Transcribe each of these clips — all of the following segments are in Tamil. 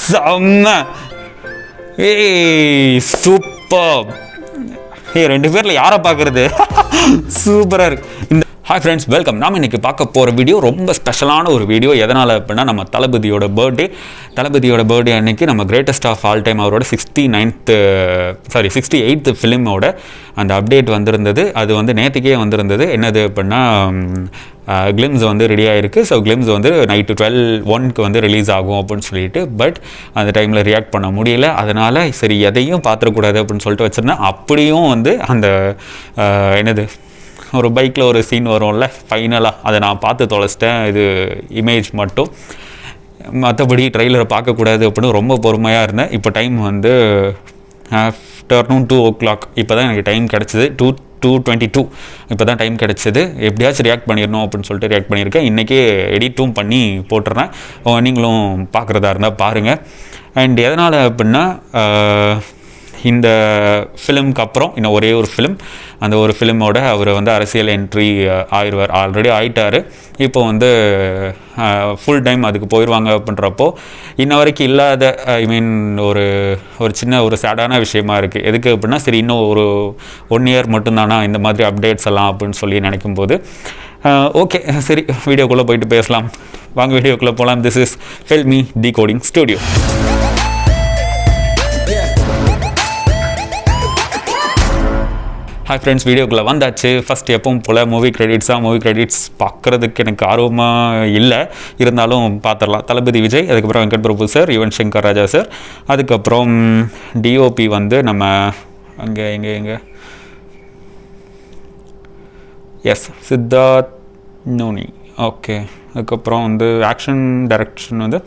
செம்ம. ஏய் சூப்பர். ரெண்டு பேரில் யாரை பார்க்குறது? சூப்பராக இருக்கு. இந்த ஹாய் ஃப்ரெண்ட்ஸ், வெல்கம். நாம் இன்றைக்கி பார்க்க போகிற வீடியோ ரொம்ப ஸ்பெஷலான ஒரு வீடியோ. எதனால் அப்படின்னா, நம்ம தளபதியோட பர்த்டே அன்றைக்கி நம்ம கிரேட்டஸ்ட் ஆஃப் ஆல் டைம் அவரோட 68th ஃபிலிமோட அந்த அப்டேட் வந்திருந்தது. அது வந்து நேற்றுக்கே வந்திருந்தது. என்னது அப்படின்னா, கிளிம்ஸ் வந்து ரெடி ஆகிருக்கு. ஸோ கிளிம்ஸ் வந்து நைட்டு 12:01 வந்து ரிலீஸ் ஆகும் அப்படின்னு சொல்லிட்டு, பட் அந்த டைமில் ரியாக்ட் பண்ண முடியல. அதனால் சரி எதையும் பார்த்துடக்கூடாது அப்படின்னு சொல்லிட்டு வச்சுருந்தேன். அப்படியும் வந்து அந்த என்னது ஒரு பைக்கில் ஒரு சீன் வரும்ல, ஃபைனலாக அதை நான் பார்த்து தொலைச்சிட்டேன். இது இமேஜ் மட்டும், மற்றபடி ட்ரெய்லரை பார்க்கக்கூடாது அப்படின்னு ரொம்ப பொறுமையாக இருந்தேன். இப்போ டைம் வந்து ஆஃப்டர்நூன் 2:00. இப்போ தான் எனக்கு டைம் கிடச்சிது. 2:22 இப்போ தான் டைம் கிடச்சிது. எப்படியாச்சும் ரியாக்ட் பண்ணிடணும் அப்படின்னு சொல்லிட்டு ரியாக்ட் பண்ணியிருக்கேன். இன்றைக்கே எடிட்டும் பண்ணி போட்டுறேன். நீங்களும் பார்க்குறதா இருந்தால் பாருங்கள். அண்ட் எதனால் அப்படின்னா, இந்த ஃபிலிம்க்கு அப்புறம் இன்னும் ஒரே ஒரு ஃபிலிம், அந்த ஒரு ஃபிலிமோட அவர் வந்து அரசியல் என்ட்ரி ஆயிடுவார். ஆல்ரெடி ஆகிட்டார். இப்போ வந்து ஃபுல் டைம் அதுக்கு போயிடுவாங்க அப்படின்றப்போ இன்ன வரைக்கும் இல்லாத, ஐ மீன் ஒரு சின்ன ஒரு சேடான விஷயமா இருக்குது. எதுக்கு அப்படின்னா, சரி இன்னும் ஒரு 1 இயர் மட்டும்தானா இந்த மாதிரி அப்டேட்ஸ் எல்லாம் அப்படின்னு சொல்லி நினைக்கும்போது, ஓகே சரி வீடியோக்குள்ளே போயிட்டு பேசலாம். வாங்க வீடியோக்குள்ளே போகலாம். This is filmi decoding studio. Hi friends, வீடியோக்குள்ளே வந்தாச்சு. ஃபஸ்ட் எப்பவும் போல் மூவி கிரெடிட்ஸ் பார்க்குறதுக்கு எனக்கு ஆர்வமாக இல்லை, இருந்தாலும் பார்த்துடலாம். தளபதி விஜய், அதுக்கப்புறம் வெங்கட் பிரபு சார், யுவன் சங்கர் ராஜா சார், அதுக்கப்புறம் டிஓபி வந்து நம்ம எங்கே எஸ் சித்தார்த் நோனி. ஓகே, அதுக்கப்புறம் வந்து ஆக்ஷன் டைரக்ஷன் வந்து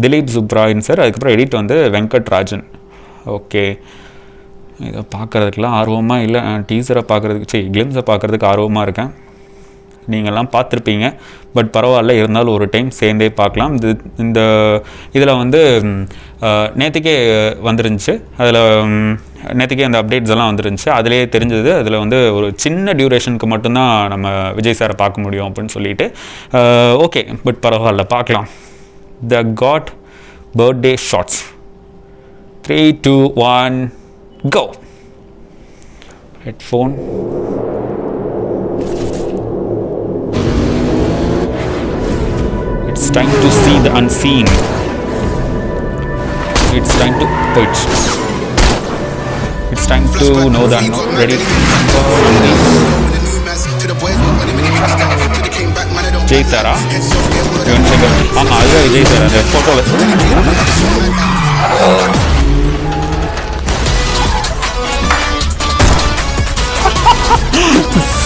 திலீப் சுப்ராயன் சார், அதுக்கப்புறம் எடிட் வந்து வெங்கட் ராஜன். ஓகே, இதை பார்க்குறதுக்கெலாம் ஆர்வமாக இல்லை. டீசரை பார்க்குறதுக்கு கிளிம்ஸை பார்க்குறதுக்கு ஆர்வமாக இருக்கேன். நீங்கள்லாம் பார்த்துருப்பீங்க, பட் பரவாயில்ல, இருந்தாலும் ஒரு டைம் சேர்ந்தே பார்க்கலாம். இதில் வந்து நேற்றுக்கே வந்துருந்துச்சு. நேற்றுக்கே அந்த அப்டேட்ஸ் எல்லாம் வந்துருந்துச்சு. அதிலே தெரிஞ்சது, அதில் வந்து ஒரு சின்ன டியூரேஷனுக்கு மட்டும்தான் நம்ம விஜய் சாரை பார்க்க முடியும் அப்படின்னு சொல்லிட்டு. ஓகே, பட் பரவாயில்ல, பார்க்கலாம். த God birthday shorts. 3, 2, 1 go. Headphone. It's time to see the unseen. It's time to pitch. It's time to know the unknown. Ready? Jay Sara. Yuvan Shankar. Alva Jay Sara. The photo.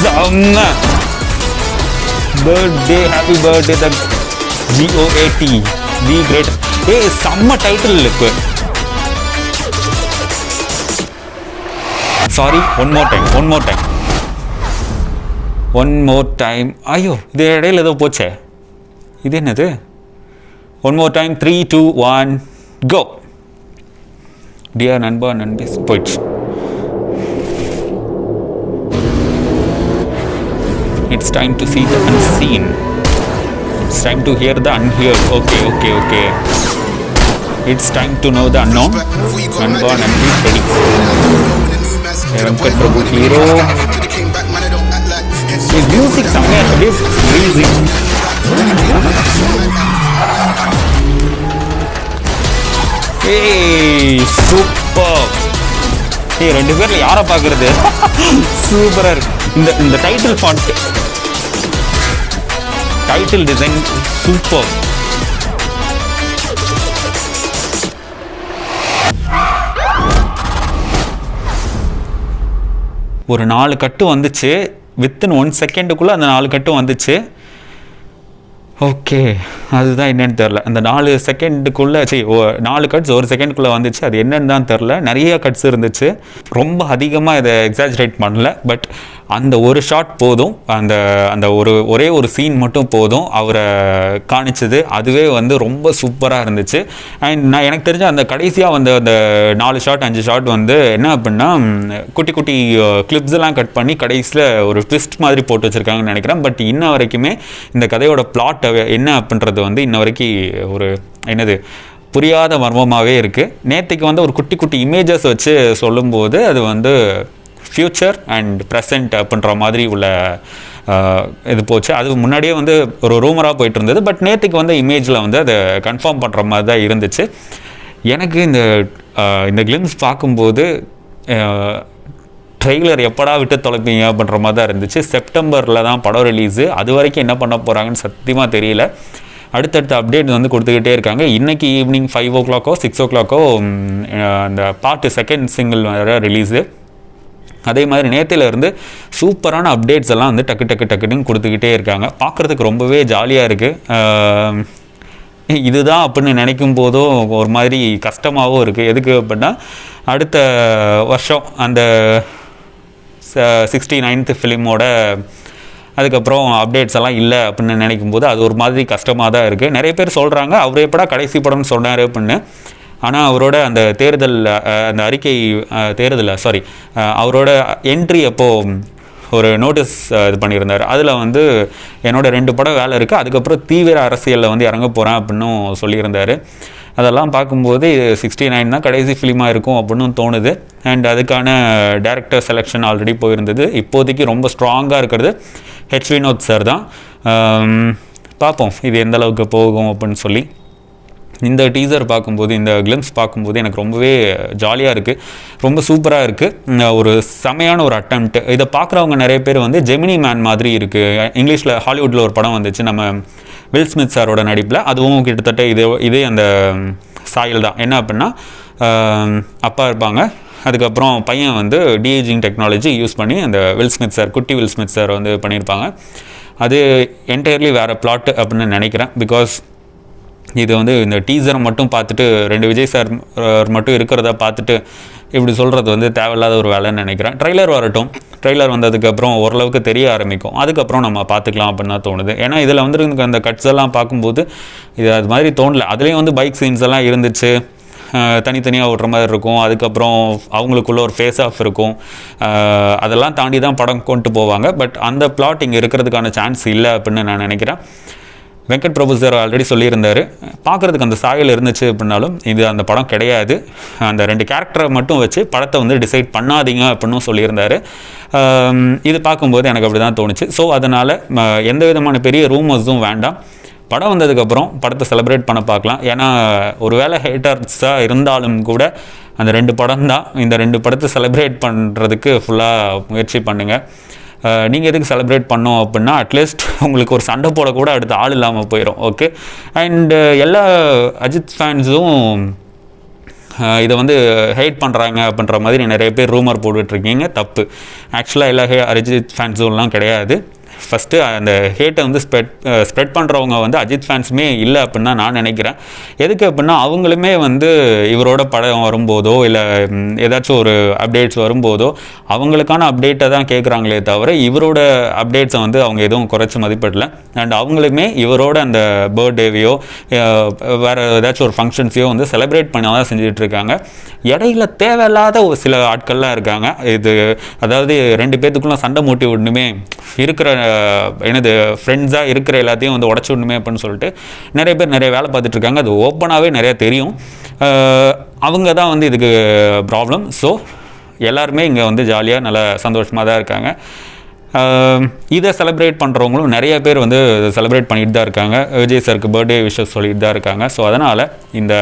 செம்ம பர்த்டே, ஹாப்பி பர்த்டே த GOAT, தி கிரேட். செம்ம டைட்டில் இருக்கு. Sorry, one more time. ஐயோ, இது இடையில ஏதோ போச்சே, இது என்னது? One more time. 3, 2, 1 go. Dear நண்பா நண்பி போயிடுச்சு. It's time to see the unseen. It's time to hear the unheard. Okay. It's time to know the unknown. Nanba Nandi ready. Venkat Prabhu hero. His music somewhere is freezing. Hey, super. ரெண்டு பேரில் யாரை பார்க்குறது? சூப்பராக இருக்கு. இந்த title font, title design super. ஒரு 4 கட்டு வந்துச்சு. வித்தின் 1 செகண்டுக்குள்ளே அந்த 4 கட்டும் வந்துச்சு. ஓகே, அதுதான் என்னென்னு தெரில. அந்த 4 செகண்டுக்குள்ளே 4 கட்ஸ் 1 செகண்டுக்குள்ளே வந்துச்சு. அது என்னென்னு தான் தெரில. நிறைய கட்ஸ் இருந்துச்சு. ரொம்ப அதிகமாக இதை எக்ஸாஜரேட் பண்ணல, பட் அந்த ஒரு ஷாட் போதும். அந்த ஒரே ஒரு சீன் மட்டும் போதும் அவரை காணிச்சது. அதுவே வந்து ரொம்ப சூப்பராக இருந்துச்சு. அண்ட் எனக்கு தெரிஞ்ச அந்த கடைசியாக வந்து அந்த 4 ஷாட் 5 ஷாட் வந்து என்ன அப்படின்னா, குட்டி குட்டி கிளிப்ஸ் எல்லாம் கட் பண்ணி கடைசியில் ஒரு ட்விஸ்ட் மாதிரி போட்டு வச்சுருக்காங்கன்னு நினைக்கிறேன். பட் இன்ன வரைக்குமே இந்த கதையோட பிளாட் என்ன அப்படின்றது வந்து இன்ன வரைக்கும் ஒரு என்னது புரியாத மர்மமாகவே இருக்குது. நேற்றுக்கு வந்து ஒரு குட்டி குட்டி இமேஜஸ் வச்சு சொல்லும்போது அது வந்து ஃப்யூச்சர் அண்ட் ப்ரெசண்ட் அப்படின்ற மாதிரி உள்ள இது போச்சு. அது முன்னாடியே வந்து ஒரு ரூமராக போயிட்டு இருந்தது. பட் நேற்றுக்கு வந்து இமேஜில் வந்து அதை கன்ஃபார்ம் பண்ணுற மாதிரி தான் இருந்துச்சு. எனக்கு இந்த கிளிம்ஸ் பார்க்கும்போது ட்ரெய்லர் எப்படா விட்டு தொலைப்பீங்க அப்படின்ற மாதிரி தான் இருந்துச்சு. செப்டம்பரில் தான் படம் ரிலீஸு. அது வரைக்கும் என்ன பண்ண போகிறாங்கன்னு சத்தியமாக தெரியல. அடுத்தடுத்த அப்டேட் வந்து கொடுத்துக்கிட்டே இருக்காங்க. இன்றைக்கி ஈவினிங் 5 o'clock 6 o'clock அந்த பார்ட் 2nd சிங்கிள் வேறு ரிலீஸு. அதே மாதிரி நேற்றுலேருந்து சூப்பரான அப்டேட்ஸ் எல்லாம் வந்து டக்குன்னு கொடுத்துக்கிட்டே இருக்காங்க. பார்க்குறதுக்கு ரொம்பவே ஜாலியாக இருக்குது. இதுதான் அப்படின்னு நினைக்கும் போதும் ஒரு மாதிரி கஷ்டமாகவும் இருக்குது. எதுக்கு அப்படின்னா அடுத்த வருஷம் அந்த 69th ஃபிலிமோட அதுக்கப்புறம் அப்டேட்ஸ் எல்லாம் இல்லை அப்படின்னு நினைக்கும் போது அது ஒரு மாதிரி கஷ்டமாக தான் இருக்குது. நிறைய பேர் சொல்கிறாங்க அவர் எப்படா கடைசி படம்னு சொன்னார் அப்படின்னு. ஆனால் அவரோட அந்த அந்த அறிக்கை அவரோட என்ட்ரி அப்போது ஒரு நோட்டீஸ் இது பண்ணியிருந்தார். அதில் வந்து என்னோடய 2 படம் வேலை இருக்குது, அதுக்கப்புறம் தீவிர அரசியலில் வந்து இறங்க போகிறேன் அப்படின்னும் சொல்லியிருந்தார். அதெல்லாம் பார்க்கும்போது 69 தான் கடைசி ஃபிலிமாக இருக்கும் அப்படின்னு தோணுது. அண்ட் அதுக்கான டைரக்டர் செலெக்ஷன் ஆல்ரெடி போயிருந்தது. இப்போதைக்கு ரொம்ப ஸ்ட்ராங்காக இருக்கிறது ஹெச் வினோத் சார் தான். பார்ப்போம் இது எந்த அளவுக்கு போகும் அப்படின்னு சொல்லி. இந்த டீசர் பார்க்கும்போது, இந்த கிளிம்ஸ் பார்க்கும்போது எனக்கு ரொம்பவே ஜாலியாக இருக்குது, ரொம்ப சூப்பராக இருக்குது. ஒரு செமையான ஒரு அட்டெம்ப்ட். இதை பார்க்குறவங்க நிறைய பேர் வந்து ஜெமினி மேன் மாதிரி இருக்குது. இங்கிலீஷில் ஹாலிவுட்டில் ஒரு படம் வந்துச்சு நம்ம வில் ஸ்மித் சாரோட நடிப்பில். அதுவும் கிட்டத்தட்ட இதே அந்த சாயல் தான். என்ன அப்படின்னா அப்பா இருப்பாங்க, அதுக்கப்புறம் பையன் வந்து டிஏஜிங் டெக்னாலஜி யூஸ் பண்ணி அந்த வில் ஸ்மித் சார், குட்டி வில் ஸ்மித் சார் வந்து பண்ணியிருப்பாங்க. அது என்டையர்லி வேறு பிளாட் அப்படின்னு நினைக்கிறேன். பிகாஸ் இது வந்து இந்த டீசரை மட்டும் பார்த்துட்டு 2 விஜய் சார் மட்டும் இருக்கிறத பார்த்துட்டு இப்படி சொல்கிறது வந்து தேவையில்லாத ஒரு வேலைன்னு நினைக்கிறேன். ட்ரெய்லர் வரட்டும், ட்ரெய்லர் வந்ததுக்கப்புறம் ஓரளவுக்கு தெரிய ஆரம்பிக்கும், அதுக்கப்புறம் நம்ம பார்த்துக்கலாம் அப்படின்னு தான் தோணுது. ஏன்னா இதில் வந்து அந்த கட்ஸ் எல்லாம் பார்க்கும்போது இது அது மாதிரி தோணலை. அதுலேயும் வந்து பைக் சீன்ஸ் எல்லாம் இருந்துச்சு, தனித்தனியாக ஓட்டுற மாதிரி இருக்கும், அதுக்கப்புறம் அவங்களுக்குள்ள ஒரு ஃபேஸ் ஆஃப் இருக்கும். அதெல்லாம் தாண்டி தான் படம் கொண்டு போவாங்க. பட் அந்த பிளாட் இங்கே இருக்கிறதுக்கான சான்ஸ் இல்லை அப்படின்னு நான் நினைக்கிறேன். வெங்கட் பிரபு சார் ஆல்ரெடி சொல்லியிருந்தார், பார்க்குறதுக்கு அந்த சாயல் இருந்துச்சு அப்படின்னாலும் இது அந்த படம் கிடையாது, அந்த 2 கேரக்டரை மட்டும் வச்சு படத்தை வந்து டிசைட் பண்ணாதீங்க அப்படின்னு சொல்லியிருந்தார். இது பார்க்கும்போது எனக்கு அப்படி தான் தோணுச்சு. ஸோ அதனால் எந்த விதமான பெரிய ரூமர்ஸும் வேண்டாம். படம் வந்ததுக்கப்புறம் படத்தை செலிப்ரேட் பண்ண பார்க்கலாம். ஏன்னா ஒரு வேளை ஹேட்டர்ஸாக இருந்தாலும் கூட அந்த 2 படம் தான். இந்த 2 படத்தை செலிப்ரேட் பண்ணுறதுக்கு ஃபுல்லாக முயற்சி பண்ணுங்கள். நீங்கள் எதுக்கு செலிப்ரேட் பண்ணோம் அப்படின்னா அட்லீஸ்ட் உங்களுக்கு ஒரு சண்டை போட கூட அடுத்த ஆள் இல்லாமல் போயிடும். ஓகே. அண்டு எல்லா அஜித் ஃபேன்ஸும் இதை வந்து ஹேட் பண்ணுறாங்க அப்படின்ற மாதிரி நிறைய பேர் ரூமர் போட்டுட்ருக்கீங்க. தப்பு. ஆக்சுவலாக எல்லா அஜித் ஃபேன்ஸும்லாம் கிடையாது. ஃபஸ்ட்டு அந்த ஹேட்டை வந்து ஸ்ப்ரெட் பண்ணுறவங்க வந்து அஜித் ஃபேன்ஸுமே இல்லை அப்படின்னு தான் நான் நினைக்கிறேன். எதுக்கு அப்படின்னா அவங்களுமே வந்து இவரோட படம் வரும்போதோ இல்லை ஏதாச்சும் ஒரு அப்டேட்ஸ் வரும்போதோ அவங்களுக்கான அப்டேட்டை தான் கேட்குறாங்களே தவிர இவரோட அப்டேட்ஸை வந்து அவங்க எதுவும் குறைச்சி மதிப்பிடல. அண்ட் அவங்களுமே இவரோட அந்த பர்த்டேவையோ வேறு ஏதாச்சும் ஒரு ஃபங்க்ஷன்ஸையோ வந்து செலிப்ரேட் பண்ண தான் செஞ்சிட்ருக்காங்க. இடையில தேவையில்லாத ஒரு சில ஆட்கள்லாம் இருக்காங்க. இது அதாவது 2 பேர்த்துக்குள்ள சண்டை மூட்டி விடணுமே, இருக்கிற ஃப்ரெண்ட்ஸாக இருக்கிற எல்லாத்தையும் வந்து உடச்சி விடணுமே அப்படின்னு சொல்லிட்டு நிறைய பேர் நிறைய வேலை பார்த்துட்ருக்காங்க. அது ஓப்பனாகவே நிறையா தெரியும். அவங்க தான் வந்து இதுக்கு ப்ராப்ளம். ஸோ எல்லாருமே இங்கே வந்து ஜாலியாக நல்லா சந்தோஷமாக தான் இருக்காங்க. இதை செலிப்ரேட் பண்ணுறவங்களும் நிறைய பேர் வந்து செலிப்ரேட் பண்ணிட்டு தான் இருக்காங்க. விஜய் சாருக்கு பர்த்டே விஷஸ் சொல்லிட்டு தான் இருக்காங்க. ஸோ அதனால் இந்த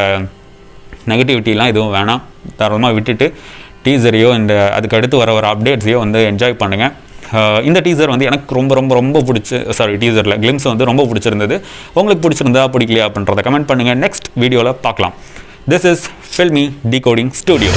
நெகட்டிவிட்டிலாம் எதுவும் வேணாம், தாராளமாக விட்டுட்டு டீசரையோ இந்த அதுக்கு அடுத்து வர அப்டேட்ஸையோ வந்து என்ஜாய் பண்ணுங்கள். இந்த டீசர் வந்து எனக்கு ரொம்ப டீசரில் கிளிம்ஸ் வந்து ரொம்ப பிடிச்சிருந்தது. உங்களுக்கு பிடிச்சிருந்தா பிடிக்கலையா அப்படின்றத கமெண்ட் பண்ணுங்கள். நெக்ஸ்ட் வீடியோவில் பார்க்கலாம். This is filmi decoding studio.